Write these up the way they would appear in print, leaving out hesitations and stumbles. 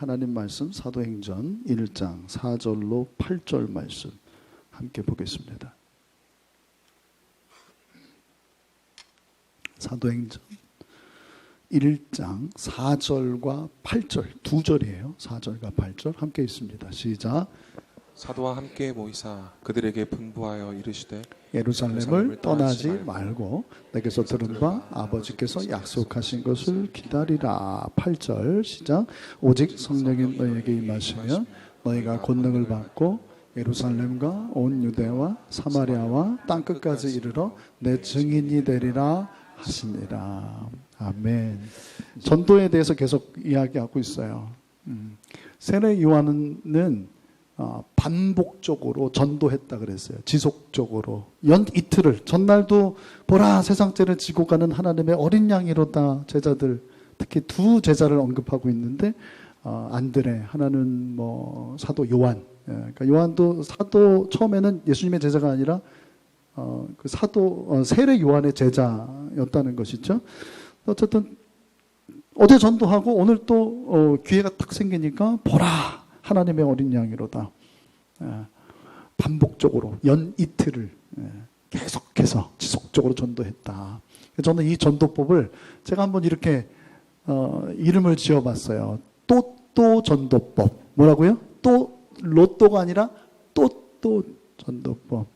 하나님 말씀 사도행전 1장 4절로 8절 말씀 함께 보겠습니다. 사도행전 1장 4절과 8절 두 절이에요. 4절과 8절 함께 있습니다. 시작. 사도와 함께 모이사 그들에게 분부하여 이르시되 예루살렘을 떠나지 말고 내게서 들은 바 아버지께서 약속하신 것을 기다리라. 8절 시작. 오직 성령이 너희에게 임하시면 너희가 권능을 받고 예루살렘과 온 유대와 사마리아와 땅끝까지 이르러 내 증인이 되리라 하시니라. 아멘. 전도에 대해서 계속 이야기하고 있어요. 세례 요한은 반복적으로 전도했다 그랬어요. 지속적으로 연 이틀을 전날도 보라 세상 죄를 지고 가는 하나님의 어린 양이로다. 제자들 특히 두 제자를 언급하고 있는데 안드레 하나는 사도 요한. 그러니까 요한도 사도 처음에는 예수님의 제자가 아니라 그 사도 세례 요한의 제자였다는 것이죠. 어쨌든 어제 전도하고 오늘 또 기회가 딱 생기니까 보라 하나님의 어린 양이로다. 반복적으로 연 이틀을 계속해서 지속적으로 전도했다. 저는 이 전도법을 제가 한번 이렇게 이름을 지어봤어요. 또또 전도법. 뭐라고요? 또 로또가 아니라 또또 전도법.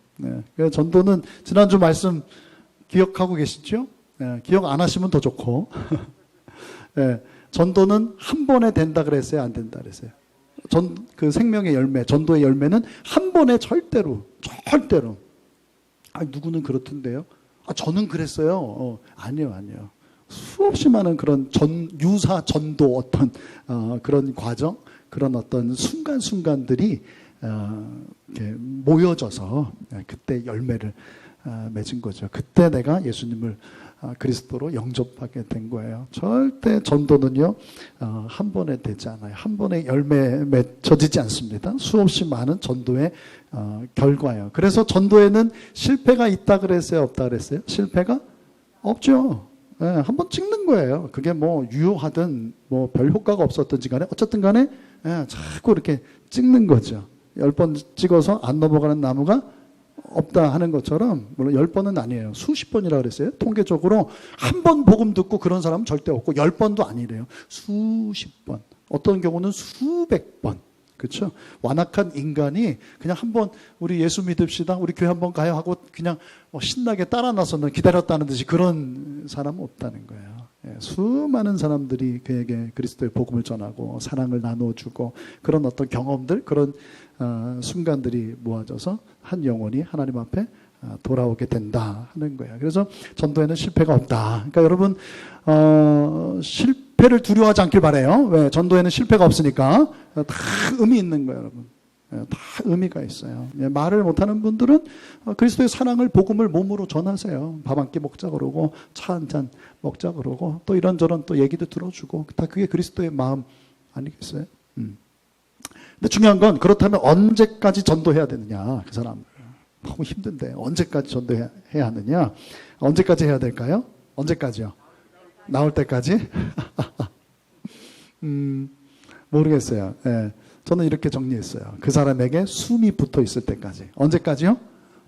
그래서 전도는 지난주 말씀 기억하고 계시죠? 기억 안 하시면 더 좋고. 전도는 한 번에 된다 그랬어요? 안 된다 그랬어요? 그 생명의 열매, 전도의 열매는 한 번에 절대로. 누구는 그렇던데요? 저는 그랬어요. 아니요. 수없이 많은 그런 유사 전도 어떤 그런 과정, 그런 어떤 순간들이 이렇게 모여져서 그때 열매를 맺은 거죠. 그때 내가 예수님을 그리스도로 영접하게 된 거예요. 절대 전도는요 한 번에 되지 않아요. 한 번에 열매 맺혀지지 않습니다. 수없이 많은 전도의 결과예요. 그래서 전도에는 실패가 있다 그랬어요? 없다 그랬어요? 실패가 없죠. 한 번 찍는 거예요. 그게 유효하든 별 효과가 없었든지 간에 어쨌든 간에 자꾸 이렇게 찍는 거죠. 10번 찍어서 안 넘어가는 나무가 없다 하는 것처럼, 물론 10번은 아니에요. 수십 번이라 그랬어요. 통계적으로 한 번 복음 듣고 그런 사람은 절대 없고 10번도 아니래요. 수십 번. 어떤 경우는 수백 번. 그렇죠? 완악한 인간이 그냥 한번 우리 예수 믿읍시다. 우리 교회 한번 가요 하고 그냥 신나게 따라 나서는 기다렸다는 듯이 그런 사람은 없다는 거예요. 수많은 사람들이 그에게 그리스도의 복음을 전하고 사랑을 나눠주고 그런 어떤 경험들, 그런 순간들이 모아져서 한 영혼이 하나님 앞에 돌아오게 된다 하는 거예요. 그래서 전도에는 실패가 없다. 그러니까 여러분 실패를 두려워하지 않길 바라요. 왜? 전도에는 실패가 없으니까. 다 의미 있는 거예요, 여러분. 다 의미가 있어요. 말을 못하는 분들은 그리스도의 사랑을, 복음을 몸으로 전하세요. 밥 한 끼 먹자 그러고 차 한 잔 먹자 그러고 또 이런저런 또 얘기도 들어주고 다 그게 그리스도의 마음 아니겠어요? 근데 중요한 건 그렇다면 언제까지 전도해야 되느냐, 그 사람. 너무 힘든데 언제까지 전도해야 하느냐? 언제까지 해야 될까요? 언제까지요? 나올 때까지? 모르겠어요. 저는 이렇게 정리했어요. 그 사람에게 숨이 붙어 있을 때까지. 언제까지요?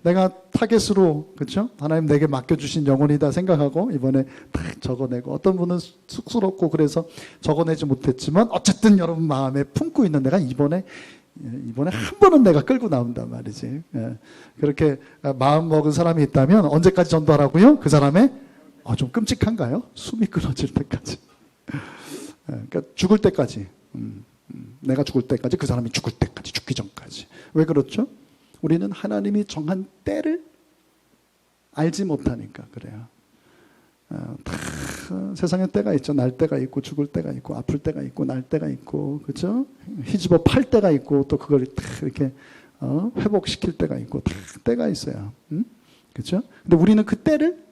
내가 타겟으로, 그렇죠? 하나님 내게 맡겨주신 영혼이다 생각하고 이번에 딱 적어내고, 어떤 분은 쑥스럽고 그래서 적어내지 못했지만 어쨌든 여러분 마음에 품고 있는, 내가 이번에 한 번은 내가 끌고 나온단 말이지. 그렇게 마음 먹은 사람이 있다면 언제까지 전도하라고요? 그 사람의 좀 끔찍한가요? 숨이 끊어질 때까지. 그러니까 죽을 때까지. 내가 죽을 때까지, 그 사람이 죽을 때까지, 죽기 전까지. 왜 그렇죠? 우리는 하나님이 정한 때를 알지 못하니까 그래요. 다 세상에 때가 있죠. 날 때가 있고 죽을 때가 있고 아플 때가 있고 날 때가 있고, 그렇죠? 휘집어 팔 때가 있고 또 그걸 다 이렇게 회복시킬 때가 있고 다 때가 있어요. 그렇죠? 근데 우리는 그 때를,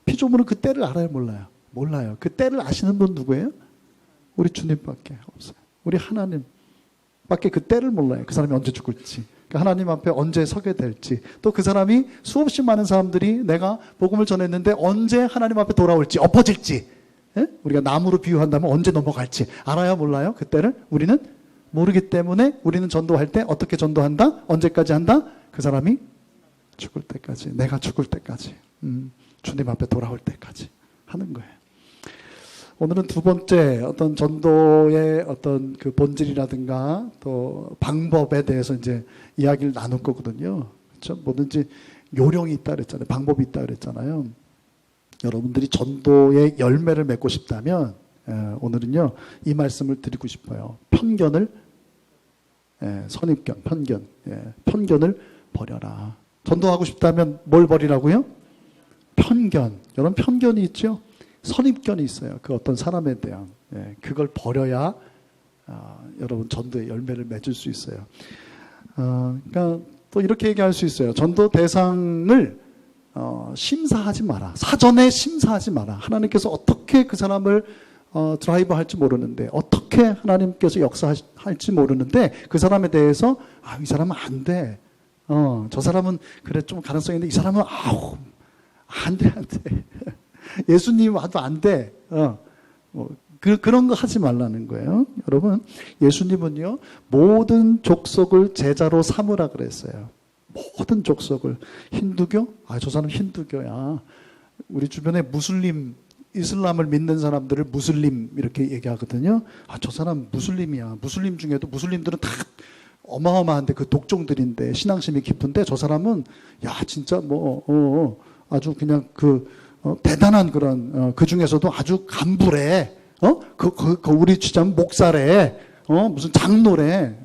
피조물은 그 때를 알아요, 몰라요? 몰라요. 그 때를 아시는 분 누구예요? 우리 주님밖에 없어요. 우리 하나님밖에 그 때를 몰라요. 그 사람이 언제 죽을지, 하나님 앞에 언제 서게 될지, 또 그 사람이 수없이 많은 사람들이 내가 복음을 전했는데 언제 하나님 앞에 돌아올지, 엎어질지 예? 우리가 나무로 비유한다면 언제 넘어갈지 알아요, 몰라요? 그때를 우리는 모르기 때문에 우리는 전도할 때 어떻게 전도한다? 언제까지 한다? 그 사람이 죽을 때까지, 내가 죽을 때까지, 주님 앞에 돌아올 때까지 하는 거예요. 오늘은 두 번째 어떤 전도의 어떤 그 본질이라든가 또 방법에 대해서 이제 이야기를 나눌 거거든요. 그렇죠? 뭐든지 요령이 있다 그랬잖아요. 방법이 있다 그랬잖아요. 여러분들이 전도의 열매를 맺고 싶다면 오늘은요 이 말씀을 드리고 싶어요. 편견을 선입견, 편견을 버려라. 전도하고 싶다면 뭘 버리라고요? 편견. 여러분 편견이 있죠? 선입견이 있어요. 그 어떤 사람에 대한 그걸 버려야 여러분 전도의 열매를 맺을 수 있어요. 그러니까 또 이렇게 얘기할 수 있어요. 전도 대상을 심사하지 마라. 사전에 심사하지 마라. 하나님께서 어떻게 그 사람을 드라이브 할지 모르는데, 어떻게 하나님께서 역사할지 모르는데, 그 사람에 대해서, 이 사람은 안 돼. 저 사람은, 그래, 좀 가능성이 있는데, 이 사람은, 안 돼. 예수님 와도 안 돼. 그런 거 하지 말라는 거예요. 여러분, 예수님은요, 모든 족속을 제자로 삼으라 그랬어요. 모든 족속을. 힌두교? 저 사람 힌두교야. 우리 주변에 무슬림, 이슬람을 믿는 사람들을 무슬림 이렇게 얘기하거든요. 저 사람 무슬림이야. 무슬림 중에도 무슬림들은 다 어마어마한데 그 독종들인데 신앙심이 깊은데 저 사람은 진짜 아주 그냥 대단한 그런 그 중에서도 아주 간부래. 우리 치자면 목사래. 무슨 장로래.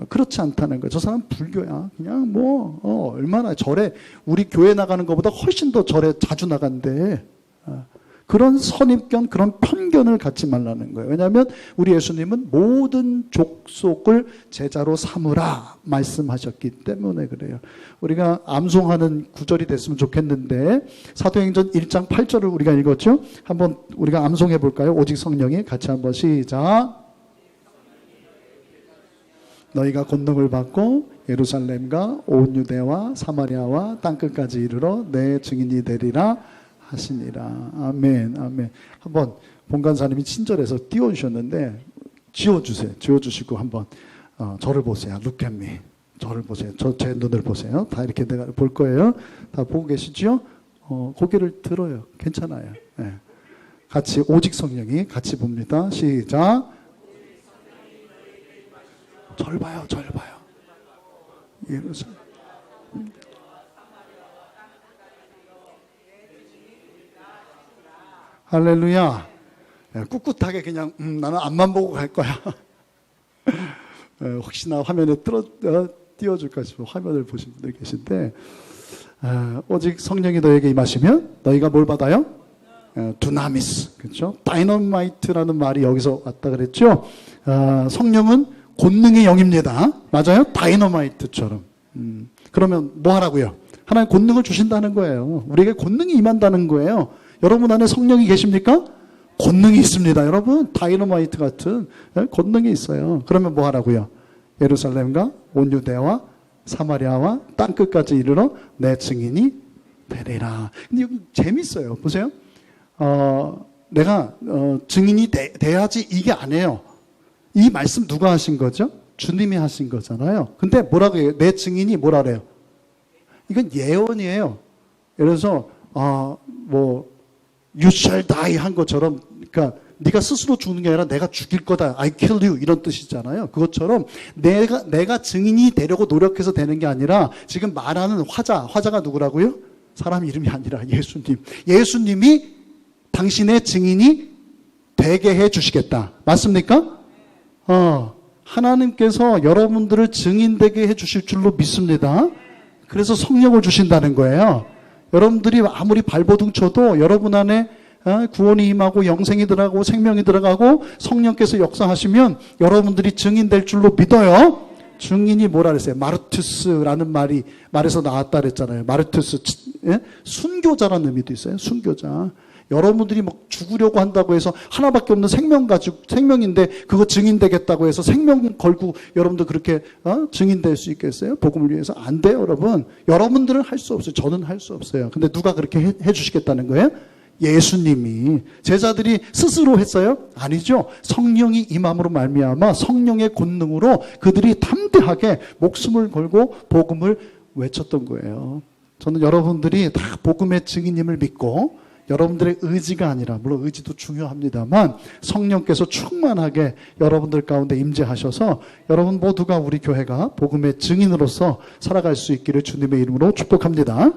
그렇지 않다는 거예요. 저 사람 불교야. 그냥 얼마나 절에, 우리 교회 나가는 것보다 훨씬 더 절에 자주 나간대. 그런 선입견, 그런 편견을 갖지 말라는 거예요. 왜냐하면 우리 예수님은 모든 족속을 제자로 삼으라 말씀하셨기 때문에 그래요. 우리가 암송하는 구절이 됐으면 좋겠는데, 사도행전 1장 8절을 우리가 읽었죠? 한번 우리가 암송해 볼까요? 오직 성령이. 같이 한번 시작. 너희가 권능을 받고 예루살렘과 온 유대와 사마리아와 땅끝까지 이르러 내 증인이 되리라 하시니라. 아멘, 아멘. 한번 본간사님이 친절해서 띄워주셨는데 지워주세요. 지워주시고 한번 저를 보세요. Look at me. 저를 보세요. 제 눈을 보세요. 다 이렇게 내가 볼 거예요. 다 보고 계시죠? 고개를 들어요. 괜찮아요. 네. 같이 오직 성령이 같이 봅니다. 시작. 절 봐요. 예루살렘. 할렐루야. 꿋꿋하게 그냥 나는 앞만 보고 갈 거야. 혹시나 화면에 띄워줄까 싶어 화면을 보신 분들 계신데, 오직 성령이 너에게 임하시면 너희가 뭘 받아요? 두나미스. 그렇죠? 다이너마이트라는 말이 여기서 왔다 그랬죠? 성령은 권능의 영입니다. 맞아요? 다이너마이트처럼. 그러면 뭐 하라고요? 하나님 권능을 주신다는 거예요. 우리에게 권능이 임한다는 거예요. 여러분 안에 성령이 계십니까? 권능이 있습니다. 여러분, 다이너마이트 같은 권능이 있어요. 그러면 뭐 하라고요? 예루살렘과 온 유대와 사마리아와 땅끝까지 이르러 내 증인이 되리라. 근데 여기 재밌어요. 보세요. 내가 증인이 돼야지 이게 아니에요. 이 말씀 누가 하신 거죠? 주님이 하신 거잖아요. 근데 뭐라고 해요? 내 증인이 뭐라 그래요? 이건 예언이에요. 예를 들어서 you shall die 한 것처럼, 그러니까 네가 스스로 죽는 게 아니라 내가 죽일 거다. I kill you 이런 뜻이잖아요. 그것처럼 내가 증인이 되려고 노력해서 되는 게 아니라 지금 말하는 화자가 누구라고요? 사람 이름이 아니라 예수님. 예수님이 당신의 증인이 되게 해 주시겠다. 맞습니까? 하나님께서 여러분들을 증인되게 해 주실 줄로 믿습니다. 그래서 성령을 주신다는 거예요. 여러분들이 아무리 발버둥 쳐도 여러분 안에 구원이 임하고 영생이 들어가고 생명이 들어가고 성령께서 역사하시면 여러분들이 증인될 줄로 믿어요. 증인이 뭐라 그랬어요? 마르투스라는 말에서 나왔다 그랬잖아요. 마르투스, 순교자라는 의미도 있어요. 순교자. 여러분들이 막 죽으려고 한다고 해서 하나밖에 없는 생명인데 그거 증인되겠다고 해서 생명 걸고 여러분들 그렇게 증인될 수 있겠어요? 복음을 위해서? 안 돼요, 여러분. 여러분들은 할 수 없어요. 저는 할 수 없어요. 근데 누가 그렇게 해 주시겠다는 거예요? 예수님이. 제자들이 스스로 했어요? 아니죠. 성령이 임함으로 말미암아 성령의 권능으로 그들이 담대하게 목숨을 걸고 복음을 외쳤던 거예요. 저는 여러분들이 다 복음의 증인임을 믿고 여러분들의 의지가 아니라, 물론 의지도 중요합니다만, 성령께서 충만하게 여러분들 가운데 임재하셔서 여러분 모두가, 우리 교회가 복음의 증인으로서 살아갈 수 있기를 주님의 이름으로 축복합니다.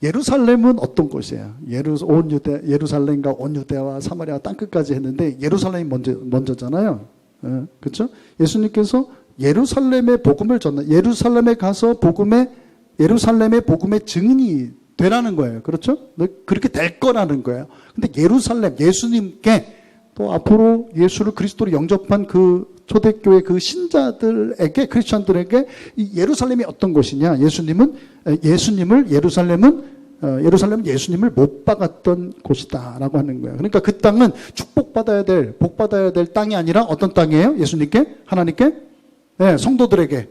예루살렘은 어떤 곳이에요? 예루살렘과 온 유대와 사마리아 땅끝까지 했는데 예루살렘이 먼저잖아요. 그렇죠? 예수님께서 예루살렘의 복음을 예루살렘에 가서 예루살렘의 복음의 증인이 되라는 거예요. 그렇죠? 그렇게 될 거라는 거예요. 근데 예루살렘, 예수님께 또 앞으로 예수를 그리스도로 영접한 그 초대교회 그 신자들에게, 크리스천들에게 이 예루살렘이 어떤 곳이냐? 예루살렘은 예수님을 못 박았던 곳이다라고 하는 거예요. 그러니까 그 땅은 복 받아야 될 땅이 아니라 어떤 땅이에요? 예수님께? 하나님께? 네, 성도들에게.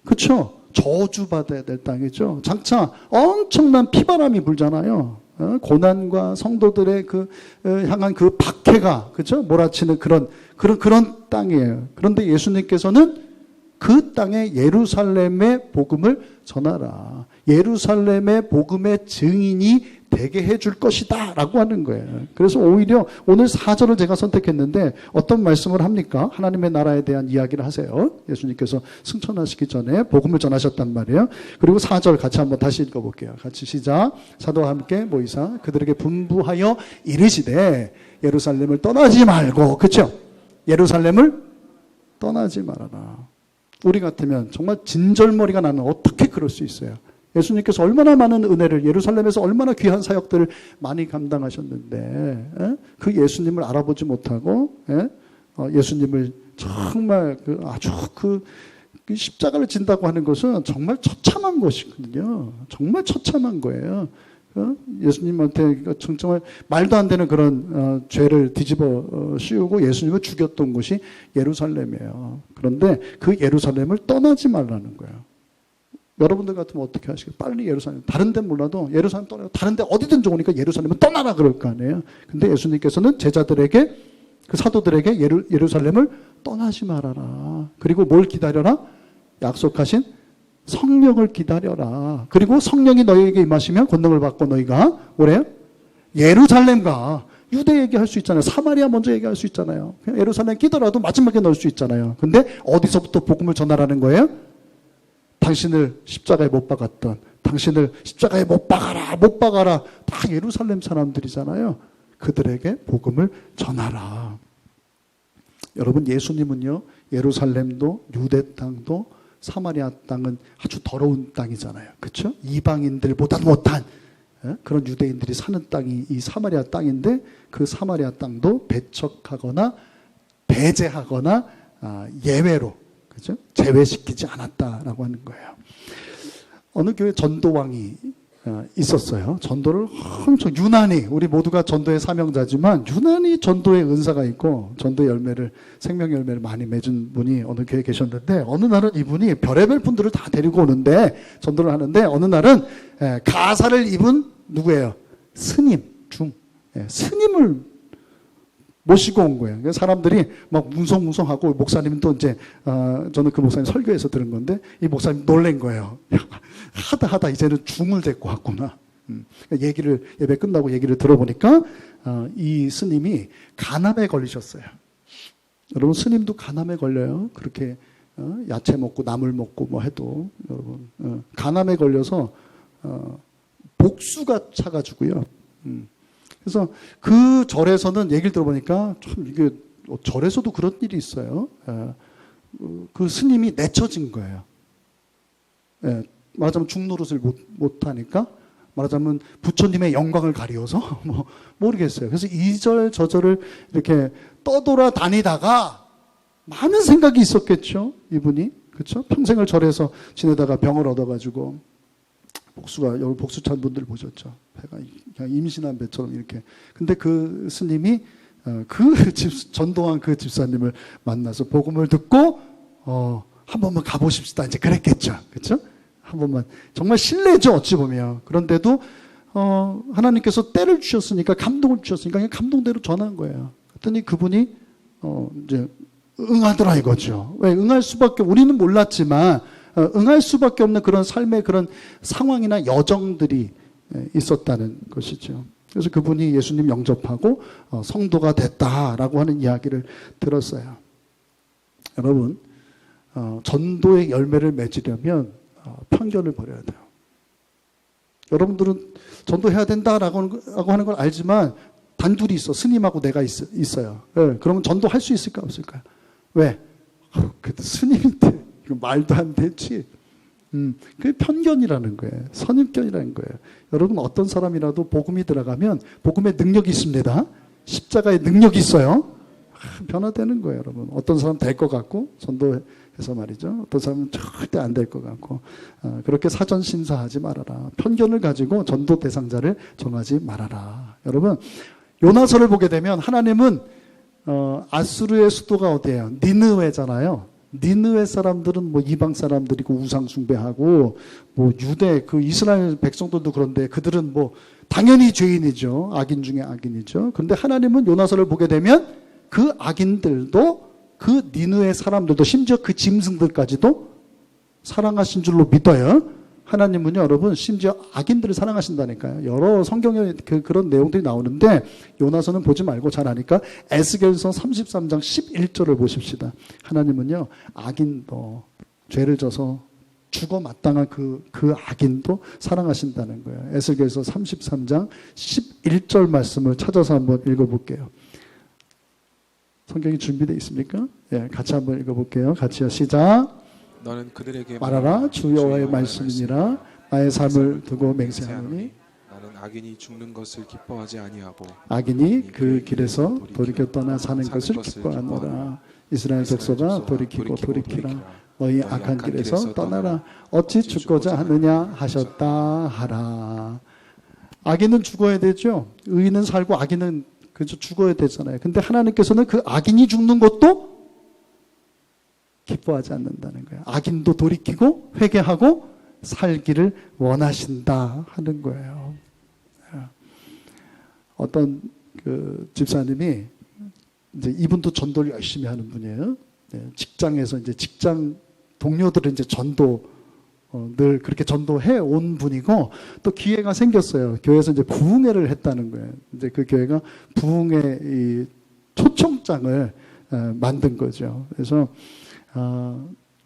그렇죠? 저주받아야 될 땅이죠. 장차 엄청난 피바람이 불잖아요. 고난과 성도들의 향한 그 박해가, 그죠? 몰아치는 그런 땅이에요. 그런데 예수님께서는 그 땅에 예루살렘의 복음을 전하라. 예루살렘의 복음의 증인이 되게 해줄 것이다 라고 하는 거예요. 그래서 오히려 오늘 4절을 제가 선택했는데 어떤 말씀을 합니까? 하나님의 나라에 대한 이야기를 하세요. 예수님께서 승천하시기 전에 복음을 전하셨단 말이에요. 그리고 4절 같이 한번 다시 읽어볼게요. 같이 시작. 사도와 함께 모이사 그들에게 분부하여 이르시되 예루살렘을 떠나지 말고, 그렇죠? 예루살렘을 떠나지 말아라. 우리 같으면 정말 진절머리가 나는, 어떻게 그럴 수 있어요? 예수님께서 얼마나 많은 은혜를, 예루살렘에서 얼마나 귀한 사역들을 많이 감당하셨는데, 그 예수님을 알아보지 못하고, 예수님을 정말 아주 십자가를 진다고 하는 것은 정말 처참한 것이거든요. 정말 처참한 거예요. 예수님한테 정말 말도 안 되는 그런 죄를 뒤집어 씌우고 예수님을 죽였던 곳이 예루살렘이에요. 그런데 그 예루살렘을 떠나지 말라는 거예요. 여러분들 같으면 어떻게 하시겠어요? 빨리 예루살렘, 다른 데는 몰라도 예루살렘 떠나고 다른 데 어디든 좋으니까 예루살렘은 떠나라 그럴 거 아니에요. 근데 예수님께서는 제자들에게, 그 사도들에게 예루살렘을 떠나지 말아라. 그리고 뭘 기다려라? 약속하신 성령을 기다려라. 그리고 성령이 너희에게 임하시면 권능을 받고 너희가 뭐래요? 예루살렘과 유대 얘기할 수 있잖아요. 사마리아 먼저 얘기할 수 있잖아요. 그냥 예루살렘 끼더라도 마지막에 넣을 수 있잖아요. 근데 어디서부터 복음을 전하라는 거예요? 당신을 십자가에 못 박았던, 당신을 십자가에 못 박아라. 다 예루살렘 사람들이잖아요. 그들에게 복음을 전하라. 여러분, 예수님은요, 예루살렘도 유대 땅도 사마리아 땅은 아주 더러운 땅이잖아요. 그렇죠? 이방인들보다 못한 그런 유대인들이 사는 땅이 이 사마리아 땅인데, 그 사마리아 땅도 배척하거나 배제하거나 예외로, 그죠? 제외시키지 않았다라고 하는 거예요. 어느 교회 전도왕이 있었어요. 전도를 엄청 유난히, 우리 모두가 전도의 사명자지만 유난히 전도의 은사가 있고 전도의 열매를, 생명 열매를 많이 맺은 분이 어느 교회에 계셨는데, 어느 날은 이분이 별의별 분들을 다 데리고 오는데, 전도를 하는데, 어느 날은 가사를 입은 누구예요? 스님, 스님을 모시고 온 거예요. 사람들이 막 웅성웅성하고, 목사님은 또 이제, 저는 그 목사님 설교에서 들은 건데, 이 목사님 놀란 거예요. 하다 이제는 중을 데리고 왔구나. 예배 끝나고 얘기를 들어보니까, 이 스님이 간암에 걸리셨어요. 여러분, 스님도 간암에 걸려요. 그렇게, 야채 먹고 나물 먹고 뭐 해도, 여러분, 간암에 걸려서, 복수가 차가지고요. 그래서 그 절에서는 얘기를 들어보니까 참 이게 절에서도 그런 일이 있어요. 그 스님이 내쳐진 거예요. 말하자면 중노릇을 못하니까, 말하자면 부처님의 영광을 가리워서 뭐 모르겠어요. 그래서 이 절 저 절을 이렇게 떠돌아 다니다가 많은 생각이 있었겠죠, 이분이. 그렇죠? 평생을 절에서 지내다가 병을 얻어가지고, 여기 복수 찬 분들 보셨죠? 배가 그냥 임신한 배처럼 이렇게. 근데 그 스님이 전도한 그 집사님을 만나서 복음을 듣고 한 번만 가보십시다. 이제 그랬겠죠, 그렇죠? 한 번만. 정말 신뢰죠, 어찌 보면. 그런데도 하나님께서 때를 주셨으니까, 감동을 주셨으니까 그냥 감동대로 전한 거예요. 그랬더니 그분이 이제 응하더라 이거죠. 왜 응할 수밖에, 우리는 몰랐지만 응할 수밖에 없는 그런 삶의 그런 상황이나 여정들이 있었다는 것이죠. 그래서 그분이 예수님 영접하고 성도가 됐다라고 하는 이야기를 들었어요. 여러분, 전도의 열매를 맺으려면 편견을 버려야 돼요. 여러분들은 전도해야 된다라고 하는 걸 알지만 단둘이 있어. 스님하고 내가 있어요. 네, 그러면 전도할 수 있을까 없을까요? 왜? 그래도 스님인데 이거 말도 안 되지. 그게 편견이라는 거예요. 선입견이라는 거예요. 여러분, 어떤 사람이라도 복음이 들어가면 복음의 능력이 있습니다. 십자가의 능력이 있어요. 변화되는 거예요, 여러분. 어떤 사람 될 것 같고 전도해서 말이죠. 어떤 사람은 절대 안 될 것 같고. 그렇게 사전 심사하지 말아라. 편견을 가지고 전도 대상자를 정하지 말아라. 여러분, 요나서를 보게 되면 하나님은 아수르의 수도가 어디예요? 니느웨잖아요. 니느웨 사람들은 뭐 이방 사람들이고 우상 숭배하고, 뭐 유대 그 이스라엘 백성들도 그런데 그들은 뭐 당연히 죄인이죠. 악인 중에 악인이죠. 그런데 하나님은 요나서를 보게 되면 그 악인들도, 그 니느웨 사람들도, 심지어 그 짐승들까지도 사랑하신 줄로 믿어요. 하나님은요, 여러분, 심지어 악인들을 사랑하신다니까요. 여러 성경에 그런 내용들이 나오는데, 요나서는 보지 말고 잘 아니까 에스겔서 33장 11절을 보십시다. 하나님은요, 악인도, 죄를 져서 죽어 마땅한 그 악인도 사랑하신다는 거예요. 에스겔서 33장 11절 말씀을 찾아서 한번 읽어볼게요. 성경이 준비되어 있습니까? 예, 같이 한번 읽어볼게요. 같이요. 시작. 너는 그들에게 말하라. 주 여호와의 말씀이니라. 나의 삶을 두고 맹세하노니 나는 악인이 죽는 것을 기뻐하지 아니하고 악인이 그 길에서 돌이켜 떠나 사는 것을 기뻐하노라. 이스라엘 백성아 돌이키고 돌이키라. 너희 악한 길에서 떠나라. 어찌 죽고자 하느냐 하셨다 하라. 악인은 죽어야 되죠. 의인은 살고 악인은 그저 죽어야 되잖아요. 근데 하나님께서는 그 악인이 죽는 것도 기뻐하지 않는다는 거예요. 악인도 돌이키고 회개하고 살기를 원하신다 하는 거예요. 어떤 그 집사님이, 이제 이분도 전도를 열심히 하는 분이에요. 직장에서 이제 직장 동료들은 이제 전도 늘 그렇게 전도해 온 분이고, 또 기회가 생겼어요. 교회에서 이제 부흥회를 했다는 거예요. 이제 그 교회가 부흥회 이 초청장을 만든 거죠. 그래서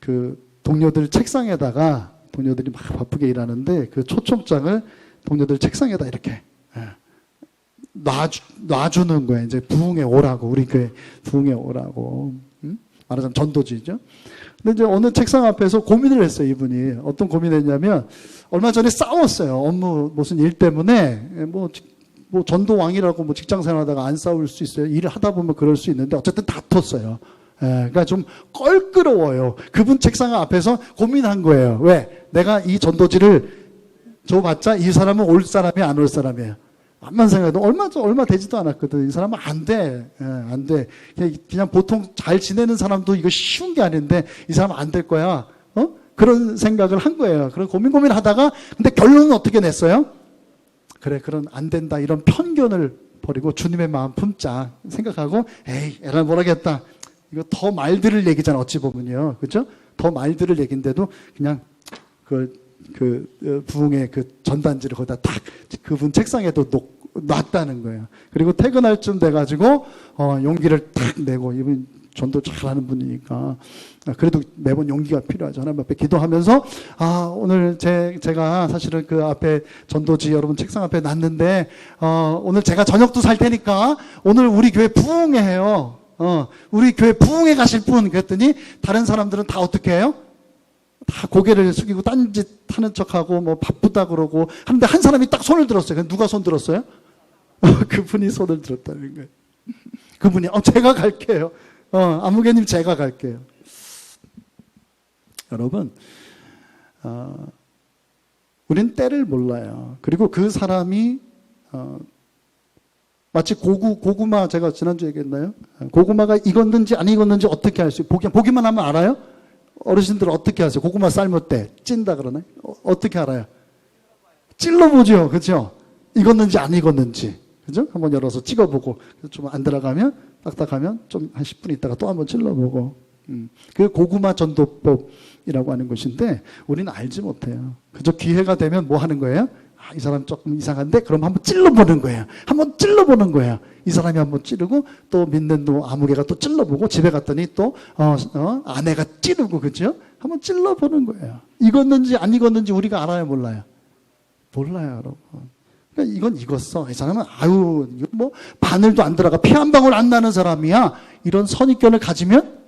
그 동료들 책상에다가, 동료들이 막 바쁘게 일하는데 그 초청장을 동료들 책상에다 이렇게 놔주는 거예요. 이제 부흥회 오라고, 우리 교회 부흥회 오라고. 말하자면 전도지죠. 근데 이제 어느 책상 앞에서 고민을 했어요, 이분이. 어떤 고민을 했냐면, 얼마 전에 싸웠어요. 업무 무슨 일 때문에. 뭐 전도왕이라고 뭐 직장 생활하다가 안 싸울 수 있어요. 일을 하다 보면 그럴 수 있는데, 어쨌든 다퉜어요. 그러니까 좀 껄끄러워요. 그분 책상 앞에서 고민한 거예요. 왜? 내가 이 전도지를 줘봤자 이 사람은 올 사람이 안 올 사람이에요. 암만 생각해도 얼마 되지도 않았거든. 이 사람은 안 돼. 안 돼. 그냥 보통 잘 지내는 사람도 이거 쉬운 게 아닌데 이 사람은 안 될 거야. 그런 생각을 한 거예요. 그런 고민 하다가, 근데 결론은 어떻게 냈어요? 그래, 그런 안 된다. 이런 편견을 버리고 주님의 마음 품자 생각하고, 에이, 에라 모르겠다. 이거 더 말들을 얘기잖아, 어찌 보면요. 그죠? 더 말들을 얘긴데도 그냥 부흥의 그 전단지를 거기다 딱 그분 책상에도 놨다는 거예요. 그리고 퇴근할 쯤 돼가지고, 용기를 딱 내고, 이분 전도 잘하는 분이니까. 그래도 매번 용기가 필요하죠. 하나님 앞에 기도하면서, 오늘 제가 사실은 그 앞에 전도지 여러분 책상 앞에 놨는데, 오늘 제가 저녁도 살 테니까, 오늘 우리 교회 부흥회 해요. 우리 교회 부흥회 가실 분. 그랬더니, 다른 사람들은 다 어떻게 해요? 다 고개를 숙이고 딴짓 하는 척하고 뭐 바쁘다 그러고 하는데, 한 사람이 딱 손을 들었어요. 누가 손 들었어요? 그분이 손을 들었다는 거예요. 그분이 제가 갈게요. 아무개님 제가 갈게요. 여러분, 우린 때를 몰라요. 그리고 그 사람이 마치 고구마, 제가 지난주에 얘기했나요? 고구마가 익었는지 안 익었는지 어떻게 알 수 있어요? 보기만 하면 알아요? 어르신들은 어떻게 하세요? 고구마 삶을 때 찐다 그러나요? 어떻게 알아요? 찔러보죠. 그렇죠? 익었는지 안 익었는지. 그죠? 한번 열어서 찍어보고, 좀 안 들어가면, 딱딱하면 좀 한 10분 있다가 또 한번 찔러보고. 그게 고구마 전도법이라고 하는 것인데, 우리는 알지 못해요. 그저 기회가 되면 뭐 하는 거예요? 아, 이 사람 조금 이상한데? 그럼 한번 찔러보는 거예요. 한번 찔러보는 거예요. 이 사람이 한번 찌르고, 또 믿는 아무개가 또 찔러보고, 집에 갔더니 또, 아내가 찌르고, 그죠? 한번 찔러보는 거예요. 익었는지 안 익었는지 우리가 알아요, 몰라요? 몰라요, 여러분. 그러니까 이건 익었어. 이 사람은 아유 이거 뭐 바늘도 안 들어가 피 한 방울 안 나는 사람이야. 이런 선입견을 가지면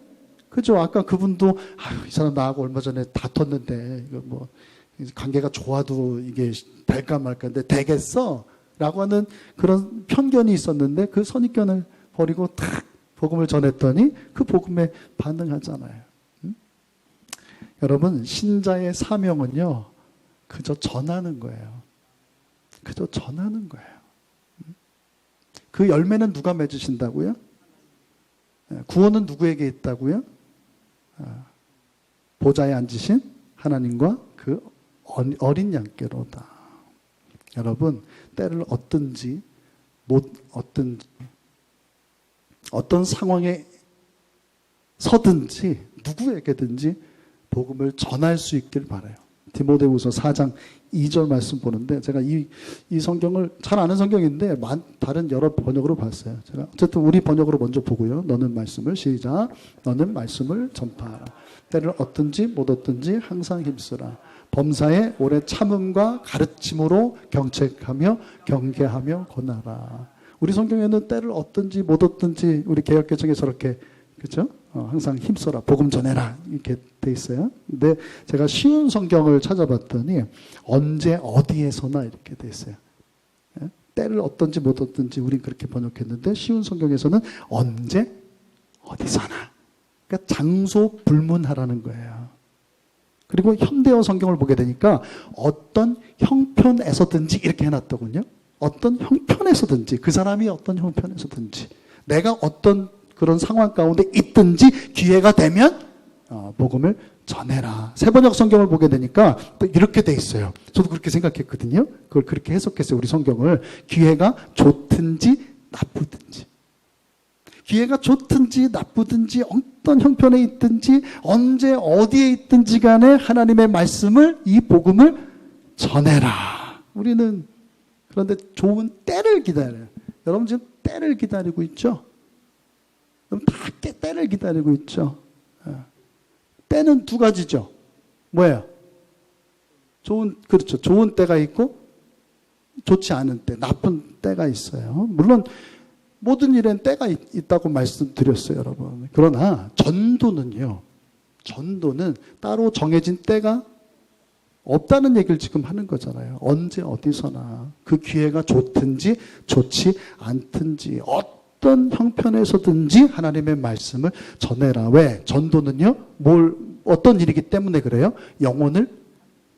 그죠? 아까 그분도 아유 이 사람 나하고 얼마 전에 다퉜는데 이거 뭐 관계가 좋아도 이게 될까 말까인데 되겠어?라고 하는 그런 편견이 있었는데 그 선입견을 버리고 탁 복음을 전했더니 그 복음에 반응하잖아요. 여러분 신자의 사명은요 그저 전하는 거예요. 그저 전하는 거예요. 그 열매는 누가 맺으신다고요? 구원은 누구에게 있다고요? 보좌에 앉으신 하나님과 그 어린 양께로다. 여러분 때를 얻든지 못 얻든지 어떤 상황에 서든지 누구에게든지 복음을 전할 수 있길 바라요. 디모데후서 4장 2절 말씀 보는데 제가 이 성경을 잘 아는 성경인데 다른 여러 번역으로 봤어요. 제가 어쨌든 우리 번역으로 먼저 보고요. 너는 말씀을 시작. 너는 말씀을 전파하라. 때를 얻든지 못 얻든지 항상 힘쓰라. 범사에 오래 참음과 가르침으로 경책하며 경계하며 권하라. 우리 성경에는 때를 얻든지 못 얻든지 우리 개역개정에 저렇게 그렇죠? 항상 힘써라. 복음 전해라. 이렇게 돼 있어요. 근데 제가 쉬운 성경을 찾아봤더니 언제 어디에서나 이렇게 돼 있어요. 때를 얻든지 못 얻든지 우린 그렇게 번역했는데 쉬운 성경에서는 언제 어디서나. 그러니까 장소 불문하라는 거예요. 그리고 현대어 성경을 보게 되니까 어떤 형편에서든지 이렇게 해놨더군요. 어떤 형편에서든지 그 사람이 어떤 형편에서든지 내가 어떤 그런 상황 가운데 있든지 기회가 되면 복음을 전해라. 세번역 성경을 보게 되니까 또 이렇게 돼 있어요. 저도 그렇게 생각했거든요. 그걸 그렇게 해석했어요. 우리 성경을. 기회가 좋든지 나쁘든지. 기회가 좋든지 나쁘든지 어떤 형편에 있든지 언제 어디에 있든지 간에 하나님의 말씀을 이 복음을 전해라. 우리는 그런데 좋은 때를 기다려요. 여러분 지금 때를 기다리고 있죠? 다 때를 기다리고 있죠. 때는 두 가지죠. 뭐예요? 그렇죠. 좋은 때가 있고 좋지 않은 때, 나쁜 때가 있어요. 물론 모든 일엔 때가 있다고 말씀드렸어요, 여러분. 그러나 전도는 따로 정해진 때가 없다는 얘기를 지금 하는 거잖아요. 언제 어디서나 그 기회가 좋든지 좋지 않든지 어떤 형편에서든지 하나님의 말씀을 전해라. 왜? 전도는요, 어떤 일이기 때문에 그래요? 영혼을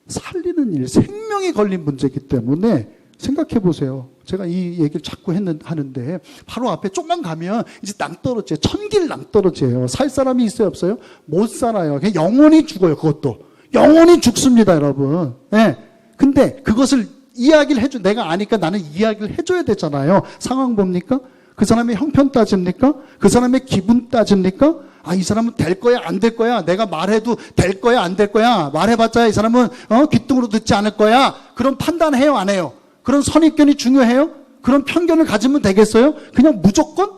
살리는 일, 생명이 걸린 문제이기 때문에 생각해 보세요. 제가 이 얘기를 자꾸 하는데, 바로 앞에 조금만 가면 이제 낭떠러지예요. 천길 낭떠러지예요. 살 사람이 있어요, 없어요? 못 살아요. 그냥 영혼이 죽어요, 그것도. 영혼이 죽습니다, 여러분. 네. 근데 그것을 이야기를 내가 아니까 나는 이야기를 해줘야 되잖아요. 상황 봅니까? 그 사람의 형편 따집니까? 그 사람의 기분 따집니까? 아, 이 사람은 될 거야, 안 될 거야? 내가 말해도 될 거야, 안 될 거야? 말해봤자 이 사람은, 귀뚱으로 듣지 않을 거야? 그런 판단해요, 안 해요? 그런 선입견이 중요해요? 그런 편견을 가지면 되겠어요? 그냥 무조건?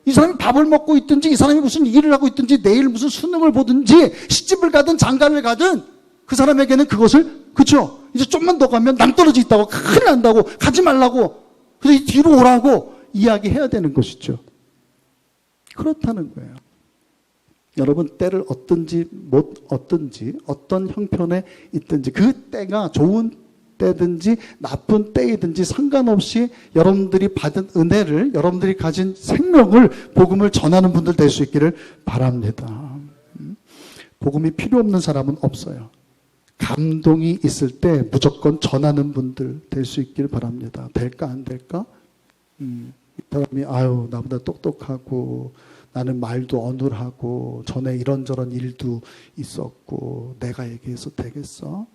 이 사람이 밥을 먹고 있든지, 이 사람이 무슨 일을 하고 있든지, 내일 무슨 수능을 보든지, 시집을 가든 장가를 가든, 그 사람에게는 그것을, 그쵸? 이제 좀만 더 가면 낭떠러지 있다고, 큰일 난다고, 가지 말라고, 그래서 뒤로 오라고 이야기해야 되는 것이죠. 그렇다는 거예요. 여러분, 때를 얻든지 못 얻든지, 어떤 형편에 있든지, 그 때가 좋은 때든지 나쁜 때이든지 상관없이 여러분들이 받은 은혜를, 여러분들이 가진 생명을, 복음을 전하는 분들 될 수 있기를 바랍니다. 복음이 필요 없는 사람은 없어요. 감동이 있을 때 무조건 전하는 분들 될 수 있기를 바랍니다. 될까 안 될까? 이 사람이 아유 나보다 똑똑하고 나는 말도 어눌하고 전에 이런저런 일도 있었고 내가 얘기해서 되겠어?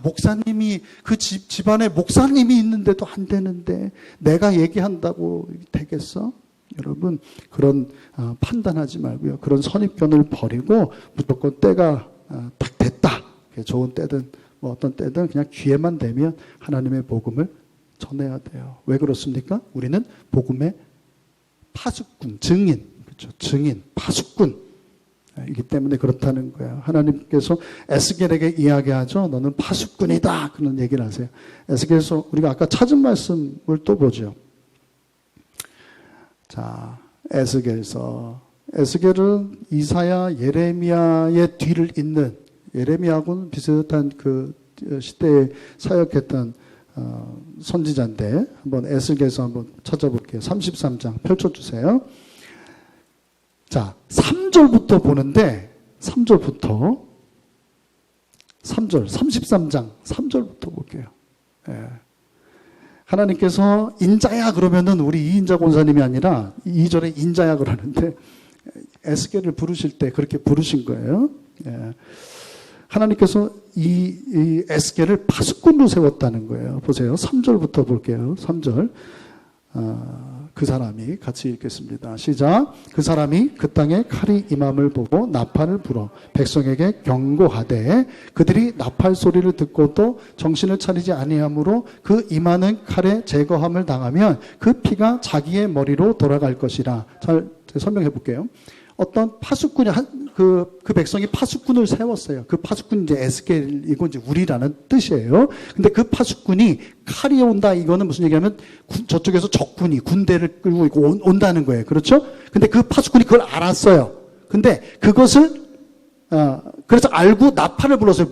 목사님이 그 집안에 목사님이 있는데도 안 되는데 내가 얘기한다고 되겠어? 여러분 그런 판단하지 말고요. 그런 선입견을 버리고 무조건 때가 딱 됐다. 좋은 때든 뭐 어떤 때든 그냥 기회만 되면 하나님의 복음을 전해야 돼요. 왜 그렇습니까? 우리는 복음의 파수꾼, 증인, 그렇죠? 증인, 파수꾼 이기 때문에 그렇다는 거예요. 하나님께서 에스겔에게 이야기하죠. 너는 파수꾼이다. 그런 얘기를 하세요. 에스겔에서 우리가 아까 찾은 말씀을 또 보죠. 자, 에스겔은 이사야, 예레미야의 뒤를 잇는 예레미야하고는 비슷한 그 시대에 사역했던 선지자인데 한번 에스겔에서 한번 찾아볼게요. 33장 펼쳐주세요. 자, 3절부터 보는데 3절 33장 3절부터 볼게요. 예. 하나님께서 인자야 그러면은 우리 이인자 권사님이 아니라 2절에 인자야 그러는데 에스겔을 부르실 때 그렇게 부르신 거예요. 예. 하나님께서 이 에스겔을 파수꾼으로 세웠다는 거예요. 보세요. 3절부터 볼게요. 3절. 그 사람이 같이 읽겠습니다. 시작. 그 사람이 그 땅에 칼이 임함을 보고 나팔을 불어 백성에게 경고하되 그들이 나팔 소리를 듣고도 정신을 차리지 아니하므로 그 임하는 칼에 제거함을 당하면 그 피가 자기의 머리로 돌아갈 것이라. 잘 설명해 볼게요. 어떤 파수꾼이 그 백성이 파수꾼을 세웠어요. 그 파수꾼이 이제 에스겔이고 이제 우리라는 뜻이에요. 근데 그 파수꾼이 칼이 온다 이거는 무슨 얘기냐면 저쪽에서 적군이 군대를 끌고 있고 온다는 거예요. 그렇죠? 근데 그 파수꾼이 그걸 알았어요. 근데 그것을 그래서 알고 나팔을 불렀어요.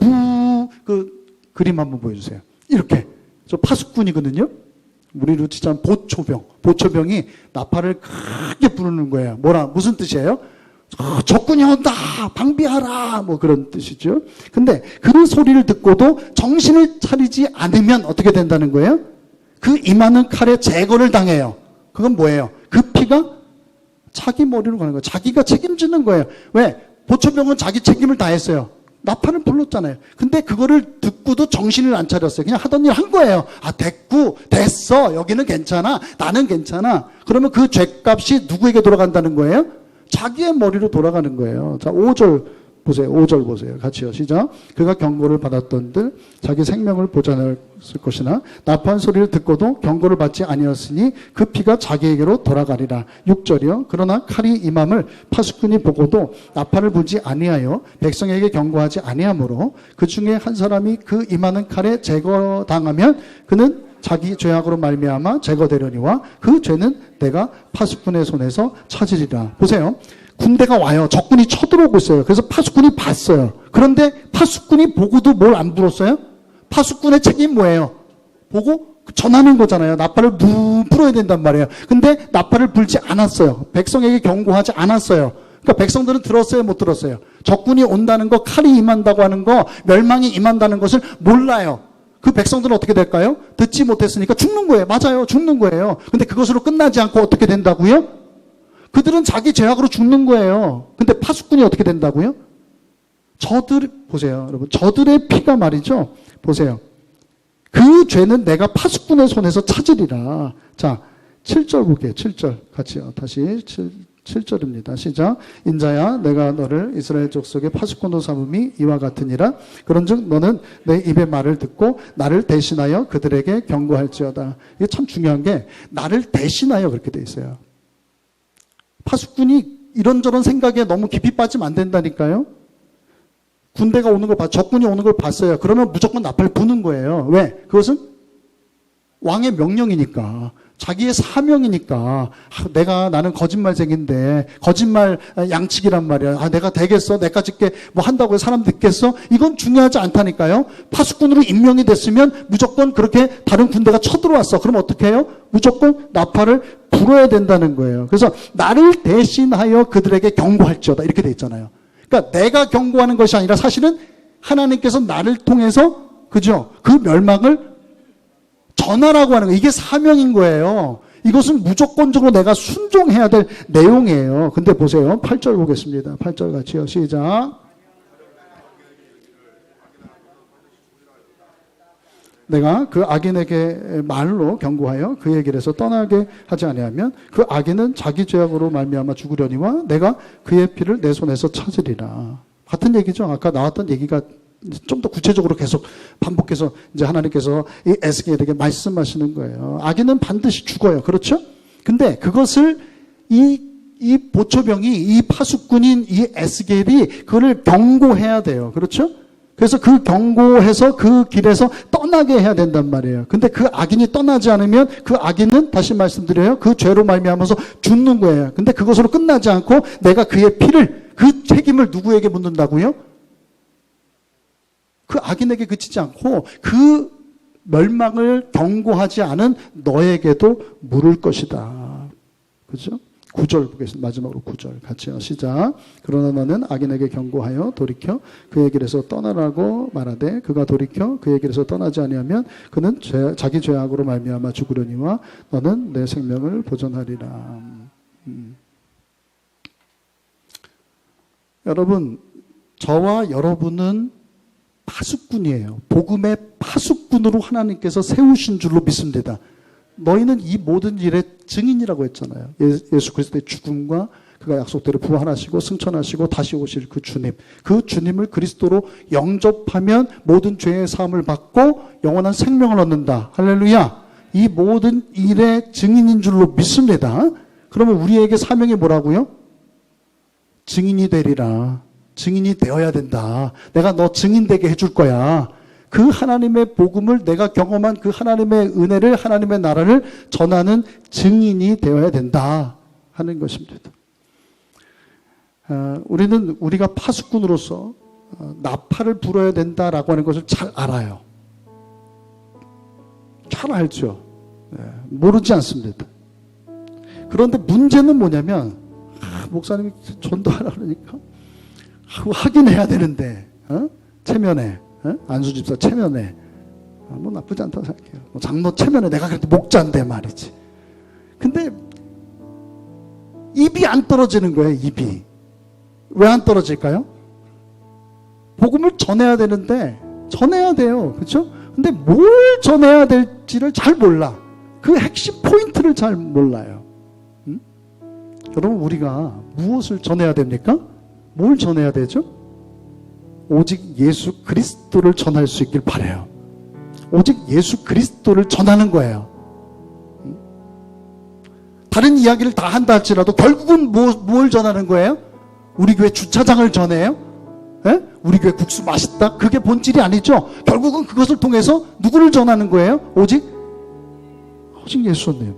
그 그림 한번 보여주세요. 이렇게 저 파수꾼이거든요. 우리로 치자면 보초병이 나팔을 크게 부르는 거예요. 무슨 뜻이에요? 적군이 온다! 방비하라! 뭐 그런 뜻이죠. 근데 그 소리를 듣고도 정신을 차리지 않으면 어떻게 된다는 거예요? 그 임하는 칼에 제거를 당해요. 그건 뭐예요? 그 피가 자기 머리로 가는 거예요. 자기가 책임지는 거예요. 왜? 보초병은 자기 책임을 다했어요. 나팔을 불렀잖아요. 근데 그거를 듣고도 정신을 안 차렸어요. 그냥 하던 일 한 거예요. 됐어. 여기는 괜찮아. 나는 괜찮아. 그러면 그 죄값이 누구에게 돌아간다는 거예요? 자기의 머리로 돌아가는 거예요. 자, 5절 보세요. 5절 보세요. 같이요. 시작. 그가 경고를 받았던들 자기 생명을 보존할 것이나 나팔 소리를 듣고도 경고를 받지 아니었으니 그 피가 자기에게로 돌아가리라. 6절이요. 그러나 칼이 임함을 파수꾼이 보고도 나팔을 불지 아니하여 백성에게 경고하지 아니하므로 그 중에 한 사람이 그 임하는 칼에 제거당하면 그는 자기 죄악으로 말미암아 제거되려니와 그 죄는 내가 파수꾼의 손에서 찾으리라. 보세요. 군대가 와요. 적군이 쳐들어오고 있어요. 그래서 파수꾼이 봤어요. 그런데 파수꾼이 보고도 뭘 안 불었어요? 파수꾼의 책임 뭐예요? 보고 전하는 거잖아요. 나팔을 불어야 된단 말이에요. 근데 나팔을 불지 않았어요. 백성에게 경고하지 않았어요. 그러니까 백성들은 들었어요? 못 들었어요? 적군이 온다는 거, 칼이 임한다고 하는 거, 멸망이 임한다는 것을 몰라요. 그 백성들은 어떻게 될까요? 듣지 못했으니까 죽는 거예요. 맞아요. 죽는 거예요. 근데 그것으로 끝나지 않고 어떻게 된다고요? 그들은 자기 죄악으로 죽는 거예요. 근데 파수꾼이 어떻게 된다고요? 보세요, 여러분. 저들의 피가 말이죠. 보세요. 그 죄는 내가 파수꾼의 손에서 찾으리라. 자, 7절 볼게요. 7절. 같이요. 다시 7절입니다. 시작. 인자야 내가 너를 이스라엘 족속의 파수꾼으로 삼음이 이와 같으니라. 그런즉 너는 내 입의 말을 듣고 나를 대신하여 그들에게 경고할지어다. 이게 참 중요한 게 나를 대신하여 그렇게 돼 있어요. 파수꾼이 이런저런 생각에 너무 깊이 빠지면 안 된다니까요. 군대가 오는 걸 적군이 오는 걸 봤어요. 그러면 무조건 나팔 부는 거예요. 왜? 그것은 왕의 명령이니까. 자기의 사명이니까. 나는 거짓말쟁인데 거짓말 양치기란 말이야. 내가 되겠어? 내가 짓게 뭐 한다고 해서 사람 듣겠어? 이건 중요하지 않다니까요. 파수꾼으로 임명이 됐으면 무조건 그렇게 다른 군대가 쳐들어왔어. 그럼 어떻게 해요? 무조건 나팔을 불어야 된다는 거예요. 그래서 나를 대신하여 그들에게 경고할지어다 이렇게 돼 있잖아요. 그러니까 내가 경고하는 것이 아니라 사실은 하나님께서 나를 통해서 그죠? 그 멸망을 전하라고 하는 거예요. 이게 사명인 거예요. 이것은 무조건적으로 내가 순종해야 될 내용이에요. 근데 보세요. 8절 보겠습니다. 8절 같이요. 시작. 내가 그 악인에게 말로 경고하여 그에게로 떠나게 하지 아니하면 그 악인은 자기 죄악으로 말미암아 죽으려니와 내가 그의 피를 내 손에서 찾으리라. 같은 얘기죠. 아까 나왔던 얘기가 좀 더 구체적으로 계속 반복해서 이제 하나님께서 이 에스겔에게 말씀하시는 거예요. 악인은 반드시 죽어요. 그렇죠? 근데 그것을 이 보초병이, 이 파수꾼인 이 에스겔이 그를 경고해야 돼요. 그렇죠? 그래서 그 경고해서 그 길에서 떠나게 해야 된단 말이에요. 근데 그 악인이 떠나지 않으면 그 악인은 다시 말씀드려요. 그 죄로 말미암아서 죽는 거예요. 근데 그것으로 끝나지 않고 내가 그의 피를, 그 책임을 누구에게 묻는다고요? 그 악인에게 그치지 않고 그 멸망을 경고하지 않은 너에게도 물을 것이다. 그죠? 9절 보겠습니다. 마지막으로 9절 같이요. 시작. 그러나 너는 악인에게 경고하여 돌이켜 그의 길에서 떠나라고 말하되 그가 돌이켜 그의 길에서 떠나지 아니하면 그는 자기 죄악으로 말미암아 죽으려니와 너는 내 생명을 보존하리라. 여러분, 저와 여러분은 파수꾼이에요. 복음의 파수꾼으로 하나님께서 세우신 줄로 믿습니다. 너희는 이 모든 일의 증인이라고 했잖아요. 예수 그리스도의 죽음과 그가 약속대로 부활하시고 승천하시고 다시 오실 그 주님. 그 주님을 그리스도로 영접하면 모든 죄의 사함을 받고 영원한 생명을 얻는다. 할렐루야. 이 모든 일의 증인인 줄로 믿습니다. 그러면 우리에게 사명이 뭐라고요? 증인이 되리라. 증인이 되어야 된다. 내가 너 증인되게 해줄 거야. 그 하나님의 복음을 내가 경험한 그 하나님의 은혜를, 하나님의 나라를 전하는 증인이 되어야 된다 하는 것입니다. 우리는 우리가 파수꾼으로서 나팔을 불어야 된다라고 하는 것을 잘 알아요. 잘 알죠. 모르지 않습니다. 그런데 문제는 뭐냐면 목사님이 전도하라 그러니까 하긴 해야 되는데 체면에 안수 집사 체면에 뭐 나쁘지 않다고 생각해요. 뭐 장로 체면에 내가 그래도 목자인데 말이지. 근데 입이 안 떨어지는 거예요. 입이 왜 안 떨어질까요? 복음을 전해야 되는데 전해야 돼요. 그렇죠? 근데 뭘 전해야 될지를 잘 몰라. 그 핵심 포인트를 잘 몰라요. 여러분, 우리가 무엇을 전해야 됩니까? 뭘 전해야 되죠? 오직 예수 그리스도를 전할 수 있길 바라요. 오직 예수 그리스도를 전하는 거예요. 다른 이야기를 다 한다 할지라도 결국은 뭘 전하는 거예요? 우리 교회 주차장을 전해요? 예? 우리 교회 국수 맛있다? 그게 본질이 아니죠. 결국은 그것을 통해서 누구를 전하는 거예요? 오직 예수님.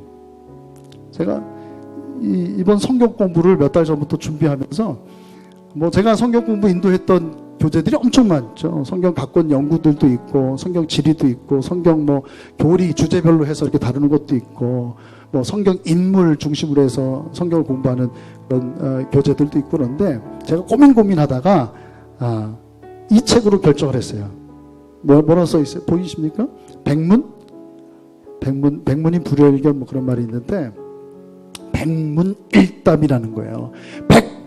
제가 이번 성경 공부를 몇 달 전부터 준비하면서 뭐 제가 성경 공부 인도했던 교재들이 엄청 많죠. 성경 각권 연구들도 있고, 성경 지리도 있고, 성경 뭐 교리 주제별로 해서 이렇게 다루는 것도 있고, 뭐 성경 인물 중심으로 해서 성경을 공부하는 그런 교재들도 있고. 그런데 제가 고민하다가 이 책으로 결정을 했어요. 뭐라 써 있어요? 보이십니까? 백문이 불여일견 뭐 그런 말이 있는데 백문일답이라는 거예요.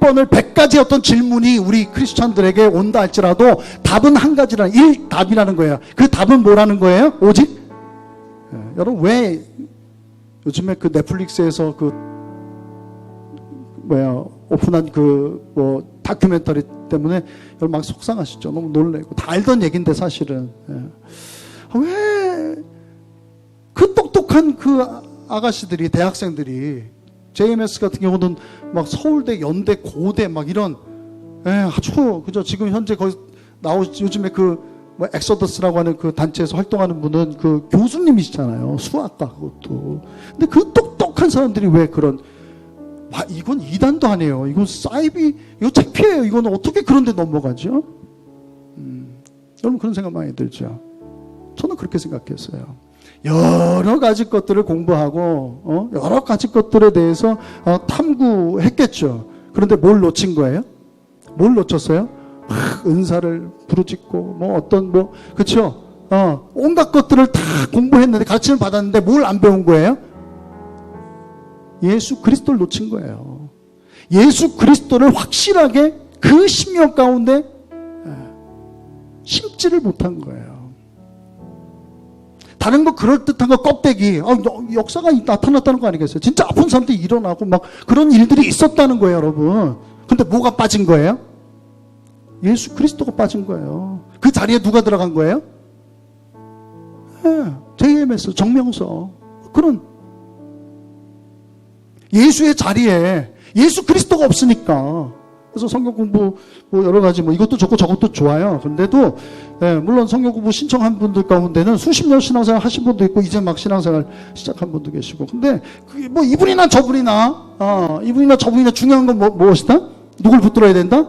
100가지 어떤 질문이 우리 크리스찬들에게 온다 할지라도 답은 한 가지라는 일답이라는 거예요. 그 답은 뭐라는 거예요? 오직 여러분, 왜 요즘에 그 넷플릭스에서 오픈한 뭐 다큐멘터리 때문에 여러분 막 속상하시죠? 너무 놀래고 다 알던 얘기인데 사실은 왜 그 똑똑한 그 아가씨들이, 대학생들이, JMS 같은 경우는 막 서울대, 연대, 고대 막 이런 아주 그죠? 지금 현재 거기 요즘에 뭐 엑소더스라고 하는 그 단체에서 활동하는 분은 그 교수님이시잖아요. 수학과 그것도. 근데 그 똑똑한 사람들이 왜 그런 이건 이단도 아니에요. 이건 사이비, 이거 창피해요. 이건 어떻게 그런데 넘어가죠? 여러분 그런 생각 많이 들죠. 저는 그렇게 생각했어요. 여러 가지 것들을 공부하고 여러 가지 것들에 대해서 탐구했겠죠. 그런데 뭘 놓친 거예요? 뭘 놓쳤어요? 은사를 부르짖고 뭐 그렇죠? 온갖 것들을 다 공부했는데 가르침을 받았는데 뭘 안 배운 거예요? 예수 그리스도를 놓친 거예요. 예수 그리스도를 확실하게 그 심령 가운데 심지를 못한 거예요. 다른 거 그럴듯한 거 껍데기 역사가 나타났다는 거 아니겠어요? 진짜 아픈 사람들이 일어나고 막 그런 일들이 있었다는 거예요, 여러분. 근데 뭐가 빠진 거예요? 예수 그리스도가 빠진 거예요. 그 자리에 누가 들어간 거예요? JMS 정명서. 그런 예수의 자리에 예수 그리스도가 없으니까. 그래서 성경 공부 뭐 여러 가지 뭐 이것도 좋고 저것도 좋아요. 그런데도 물론 성경 공부 신청한 분들 가운데는 수십 년 신앙생활 하신 분도 있고 이제 막 신앙생활 시작한 분도 계시고. 근데 그게 뭐 이분이나 저분이나 이분이나 저분이나 중요한 건 무엇이다? 누굴 붙들어야 된다?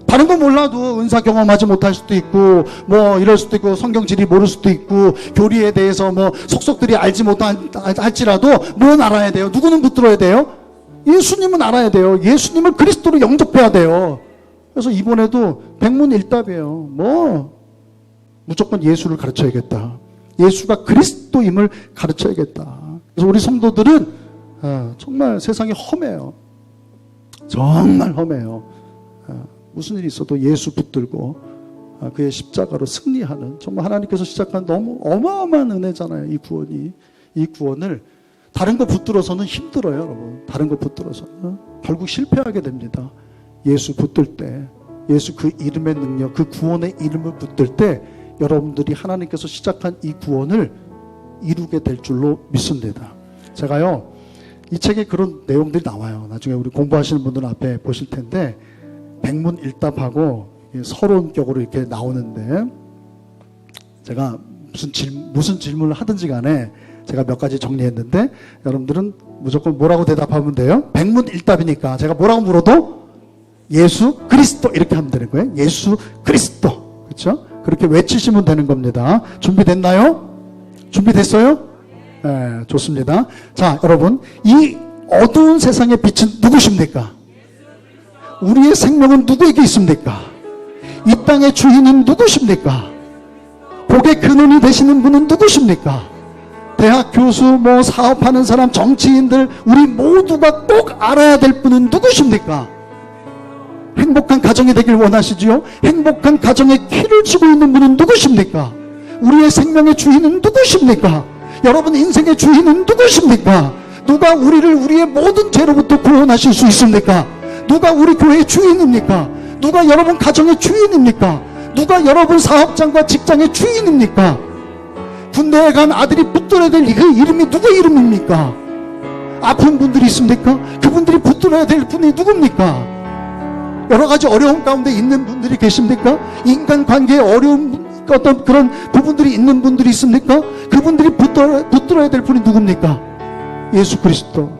다른 건 몰라도 은사 경험하지 못할 수도 있고 뭐 이럴 수도 있고 성경지리 모를 수도 있고 교리에 대해서 뭐 속속들이 알지 못할지라도 뭘 알아야 돼요? 누구는 붙들어야 돼요? 예수님은 알아야 돼요. 예수님을 그리스도로 영접해야 돼요. 그래서 이번에도 백문일답이에요. 뭐 무조건 예수를 가르쳐야겠다. 예수가 그리스도임을 가르쳐야겠다. 그래서 우리 성도들은 정말 세상이 험해요. 정말 험해요. 무슨 일이 있어도 예수 붙들고 그의 십자가로 승리하는, 정말 하나님께서 시작한 너무 어마어마한 은혜잖아요. 이 구원이. 이 구원을 다른 거 붙들어서는 힘들어요, 여러분. 다른 거 붙들어서는 결국 실패하게 됩니다. 예수 붙들 때, 예수 그 이름의 능력, 그 구원의 이름을 붙들 때 여러분들이 하나님께서 시작한 이 구원을 이루게 될 줄로 믿습니다. 제가요, 이 책에 그런 내용들이 나와요. 나중에 우리 공부하시는 분들은 앞에 보실 텐데 백문일답하고 서론격으로 이렇게 나오는데, 제가 무슨 질문을 하든지 간에 제가 몇 가지 정리했는데 여러분들은 무조건 뭐라고 대답하면 돼요? 백문일답이니까 제가 뭐라고 물어도 예수 그리스도 이렇게 하면 되는 거예요. 예수 그리스도. 그렇죠? 그렇게 외치시면 되는 겁니다. 준비됐나요? 준비됐어요? 네, 좋습니다. 자, 여러분, 이 어두운 세상의 빛은 누구십니까? 우리의 생명은 누구에게 있습니까? 이 땅의 주인은 누구십니까? 복의 근원이 되시는 분은 누구십니까? 대학 교수, 뭐 사업하는 사람, 정치인들, 우리 모두가 꼭 알아야 될 분은 누구십니까? 행복한 가정이 되길 원하시지요? 행복한 가정의 키를 쥐고 있는 분은 누구십니까? 우리의 생명의 주인은 누구십니까? 여러분 인생의 주인은 누구십니까? 누가 우리를 우리의 모든 죄로부터 구원하실 수 있습니까? 누가 우리 교회의 주인입니까? 누가 여러분 가정의 주인입니까? 누가 여러분 사업장과 직장의 주인입니까? 군대에 간 아들이 붙들어야 될 그 이름이 누구의 이름입니까? 아픈 분들이 있습니까? 그분들이 붙들어야 될 분이 누굽니까? 여러 가지 어려움 가운데 있는 분들이 계십니까? 인간관계에 어려운 어떤 그런 부분들이 있는 분들이 있습니까? 그분들이 붙들어야 될 분이 누굽니까? 예수 그리스도.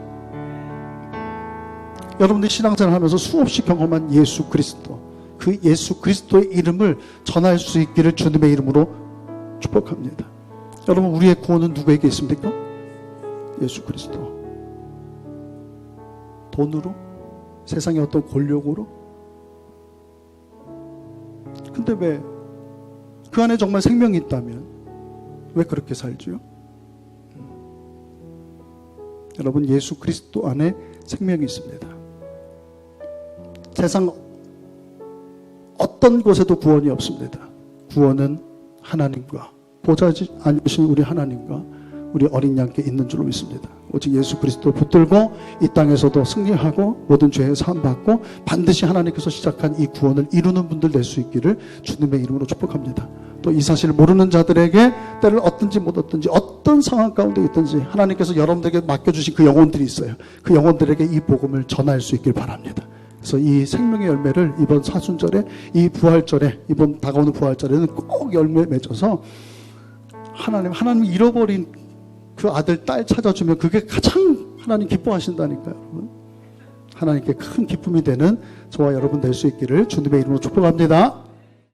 여러분들이 신앙생활 하면서 수없이 경험한 예수 그리스도, 그 예수 그리스도의 이름을 전할 수 있기를 주님의 이름으로 축복합니다. 여러분, 우리의 구원은 누구에게 있습니까? 예수 그리스도. 돈으로? 세상의 어떤 권력으로? 근데 왜 그 안에 정말 생명이 있다면 왜 그렇게 살지요? 여러분, 예수 그리스도 안에 생명이 있습니다. 세상 어떤 곳에도 구원이 없습니다. 구원은 하나님과, 보좌지 않으신 우리 하나님과 우리 어린 양께 있는 줄로 믿습니다. 오직 예수 그리스도 붙들고 이 땅에서도 승리하고 모든 죄에 사함받고 반드시 하나님께서 시작한 이 구원을 이루는 분들 될 수 있기를 주님의 이름으로 축복합니다. 또 이 사실을 모르는 자들에게 때를 얻든지 못 얻든지 어떤 상황 가운데 있든지 하나님께서 여러분들에게 맡겨주신 그 영혼들이 있어요. 그 영혼들에게 이 복음을 전할 수 있길 바랍니다. 그래서 이 생명의 열매를 이번 사순절에, 이 부활절에, 이번 다가오는 부활절에는 꼭 열매 맺어서 하나님 잃어버린 그 아들, 딸 찾아주면 그게 가장 하나님 기뻐하신다니까요, 여러분. 하나님께 큰 기쁨이 되는 저와 여러분 될 수 있기를 주님의 이름으로 축복합니다.